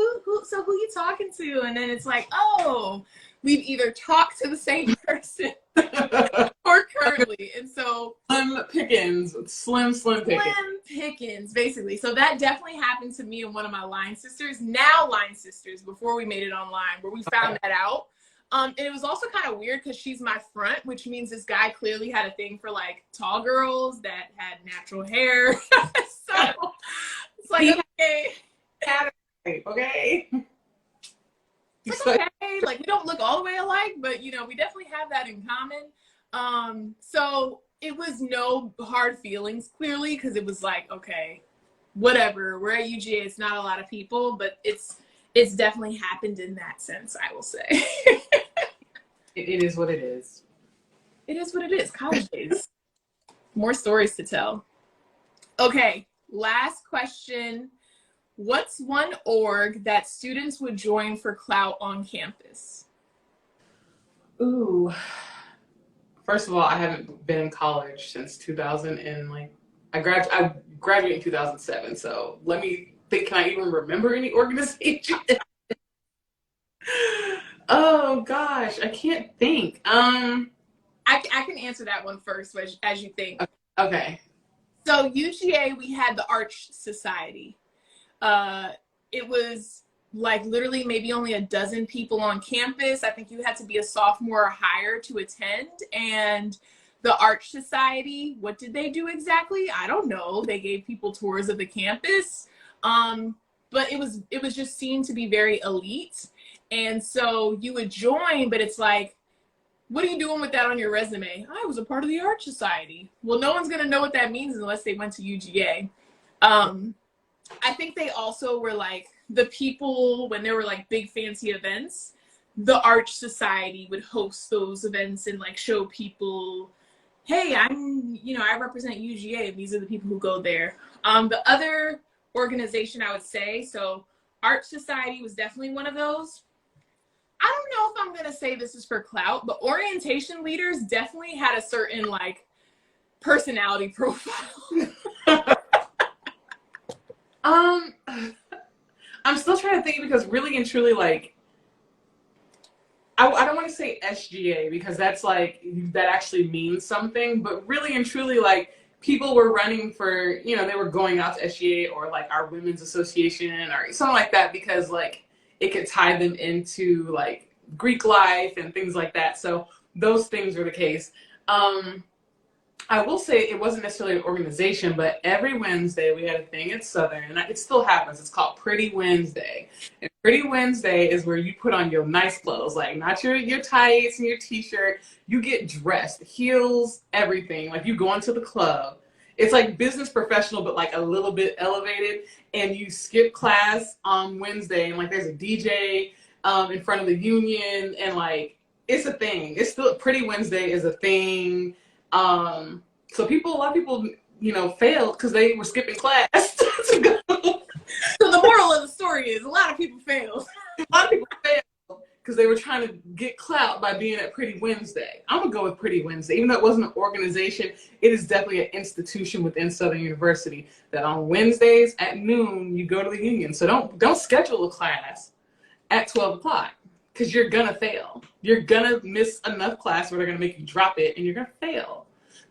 So who you talking to? And then it's like, oh, we've either talked to the same person or currently. And so slim pickings, slim pickings. Slim pickings, basically. So that definitely happened to me and one of my line sisters, now line sisters, before we made it online, where we found that out. And it was also kind of weird because she's my front, which means this guy clearly had a thing for like tall girls that had natural hair. So it's like, okay. It's like, okay. Like, we don't look all the way alike, but you know, we definitely have that in common. So it was no hard feelings, clearly, because it was like, okay, whatever. We're at UGA, it's not a lot of people, but it's definitely happened in that sense, I will say. It is what it is. It is what it is. College days. More stories to tell. Okay, last question. What's one org that students would join for clout on campus? Ooh. First of all, I haven't been in college since 2000 and like I graduated in 2007. So let me think. Can I even remember any organization? Oh gosh, I can't think. I can answer that one first, as you think. Okay. So UGA, we had the Arch Society. It was like literally maybe only a dozen people on campus. I think you had to be a sophomore or higher to attend. And the Arch Society, what did they do exactly? I don't know. They gave people tours of the campus. But it was just seen to be very elite. And so you would join, but it's like, what are you doing with that on your resume? I was a part of the Arch Society. Well, no one's going to know what that means unless they went to UGA. I think they also were like the people, when there were like big fancy events, the Arch Society would host those events and like show people, hey, I represent UGA and these are the people who go there. The other organization I would say, so Arch Society was definitely one of those. I don't know if I'm going to say this is for clout, but orientation leaders definitely had a certain like personality profile. I'm still trying to think because really and truly, like, I don't want to say SGA because that's like, that actually means something, but really and truly, like, people were running for, you know, they were going out to SGA or like our women's association or something like that because like it could tie them into like Greek life and things like that. So those things were the case. I will say it wasn't necessarily an organization, but every Wednesday we had a thing at Southern, and it still happens. It's called Pretty Wednesday. And Pretty Wednesday is where you put on your nice clothes, like not your tights and your t-shirt. You get dressed, heels, everything. Like you go into the club. It's like business professional, but like a little bit elevated. And you skip class on Wednesday, and like there's a DJ in front of the union, and it's a thing. It's still Pretty Wednesday is a thing. So a lot of people, failed because they were skipping class to go. So the moral of the story is a lot of people failed. A lot of people failed because they were trying to get clout by being at Pretty Wednesday. I'm gonna go with Pretty Wednesday, even though it wasn't an organization. It is definitely an institution within Southern University that on Wednesdays at noon you go to the union. So don't schedule a class at 12 o'clock because you're gonna fail. You're gonna miss enough class where they're gonna make you drop it, and you're gonna fail.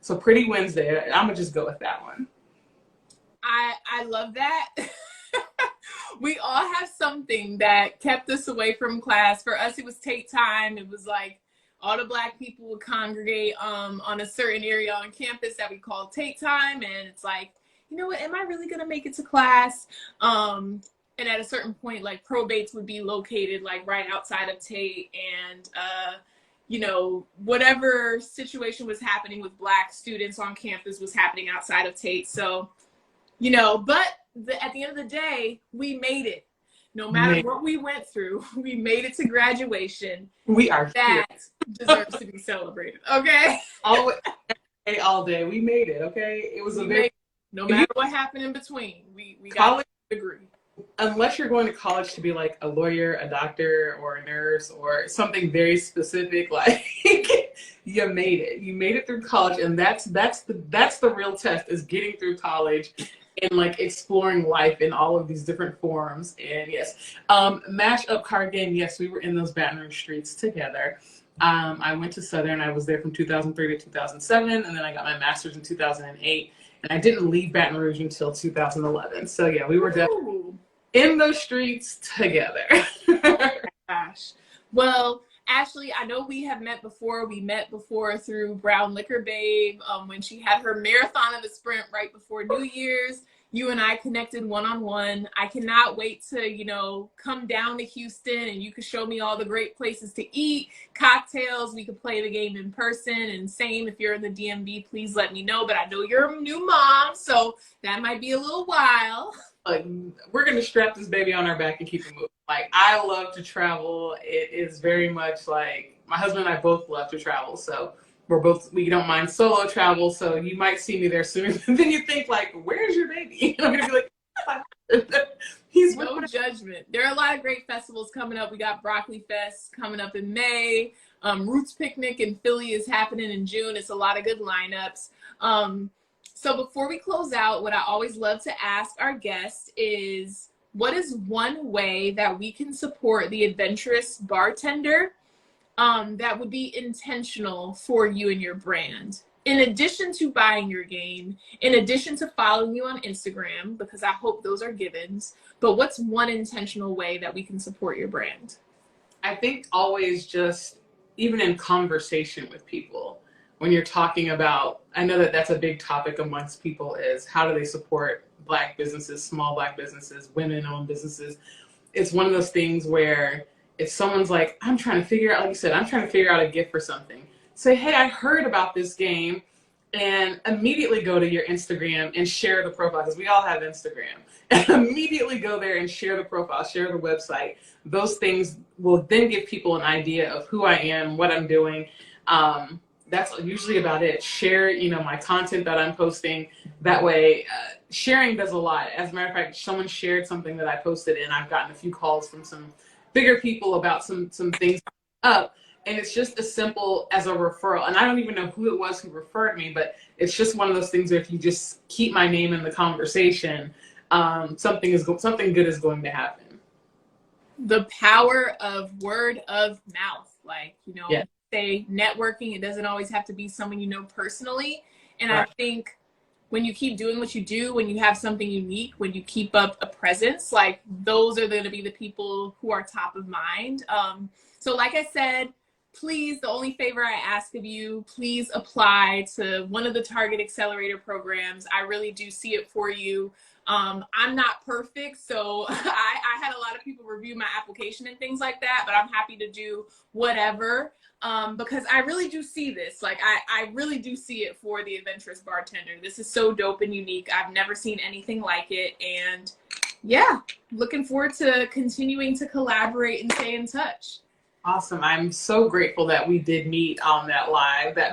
So Pretty Wednesday, I'm gonna just go with that one. I love that. We all have something that kept us away from class. For us, it was Tate time. It was like all the Black people would congregate on a certain area on campus that we called Tate time. And it's like, you know what, am I really gonna make it to class? And at a certain point, like probates would be located like right outside of Tate, and whatever situation was happening with Black students on campus was happening outside of Tate. So, but at the end of the day, we made it. No matter what we went through, we made it to graduation. We are that here. deserves to be celebrated. Okay. All day. We made it. Okay. It was no matter what happened in between, we college, got a degree. Unless you're going to college to be like a lawyer, a doctor, or a nurse, or something very specific, like you made it. You made it through college, and that's the real test, is getting through college and like exploring life in all of these different forms. And yes, Mash-Up Card Game. Yes, we were in those Baton Rouge streets together. I went to Southern. I was there from 2003 to 2007, and then I got my master's in 2008. And I didn't leave Baton Rouge until 2011. So yeah, we were definitely in those streets together. Gosh. Well, Ashley, I know we have met before. We met before through Brown Liquor Babe when she had her marathon of the sprint right before New Year's. You and I connected one-on-one. I cannot wait to, come down to Houston and you could show me all the great places to eat, cocktails. We could play the game in person. And same, if you're in the DMV, please let me know. But I know you're a new mom, so that might be a little while. Like, we're going to strap this baby on our back and keep it moving. Like, I love to travel. It is very much like my husband and I both love to travel. So we don't mind solo travel. So you might see me there soon. And then you think, like, where's your baby? And I'm going to be like, he's no judgment. There are a lot of great festivals coming up. We got Broccoli Fest coming up in May. Roots Picnic in Philly is happening in June. It's a lot of good lineups. So before we close out, what I always love to ask our guests is, what is one way that we can support the adventurous bartender that would be intentional for you and your brand? In addition to buying your game, in addition to following you on Instagram, because I hope those are givens, but what's one intentional way that we can support your brand? I think always just, even in conversation with people, when you're talking about, I know that that's a big topic amongst people, is how do they support Black businesses, small Black businesses, women-owned businesses. It's one of those things where if someone's like, I'm trying to figure out, like you said, I'm trying to figure out a gift for something. Say, hey, I heard about this game, and immediately go to your Instagram and share the profile, because we all have Instagram. And immediately go there and share the profile, share the website. Those things will then give people an idea of who I am, what I'm doing. That's usually about it. Share, my content that I'm posting. That way, sharing does a lot. As a matter of fact, someone shared something that I posted, and I've gotten a few calls from some bigger people about some things up. And it's just as simple as a referral. And I don't even know who it was who referred me, but it's just one of those things where if you just keep my name in the conversation, something good is going to happen. The power of word of mouth, Yeah. Say networking. It doesn't always have to be someone you know personally. And right. I think when you keep doing what you do, when you have something unique, when you keep up a presence, those are going to be the people who are top of mind. So like I said, please, the only favor I ask of you, please apply to one of the Target Accelerator programs. I really do see it for you. I'm not perfect, so I had a lot of people review my application and things like that, but I'm happy to do whatever, because I really do see this. I really do see it for the adventurous bartender. This is so dope and unique. I've never seen anything like it, and yeah, looking forward to continuing to collaborate and stay in touch. Awesome. I'm so grateful that we did meet on that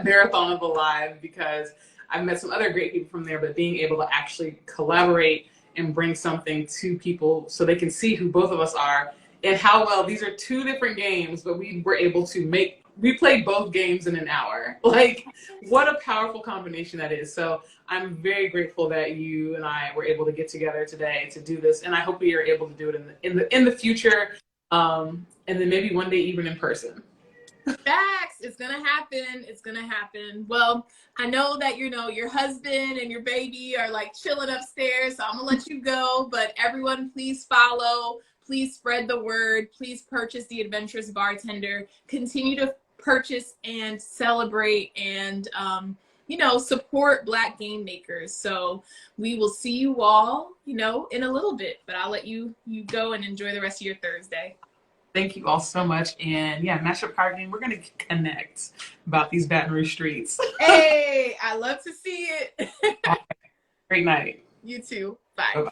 marathon of the live, because I've met some other great people from there, but being able to actually collaborate and bring something to people so they can see who both of us are and how well these are two different games, but we were able to we played both games in an hour. What a powerful combination that is. So I'm very grateful that you and I were able to get together today to do this. And I hope we are able to do it in the future. And then maybe one day even in person. Facts. It's gonna happen. It's gonna happen. Well, I know that your husband and your baby are chilling upstairs, so I'm gonna let you go. But everyone, please follow. Please spread the word. Please purchase the Adventurous Bartender. Continue to purchase and celebrate and support Black game makers. So we will see you all in a little bit. But I'll let you go and enjoy the rest of your Thursday. Thank you all so much. And yeah, Mashup Card Game, we're going to connect about these Baton Rouge streets. Hey, I love to see it. Great night. You too. Bye. Bye-bye.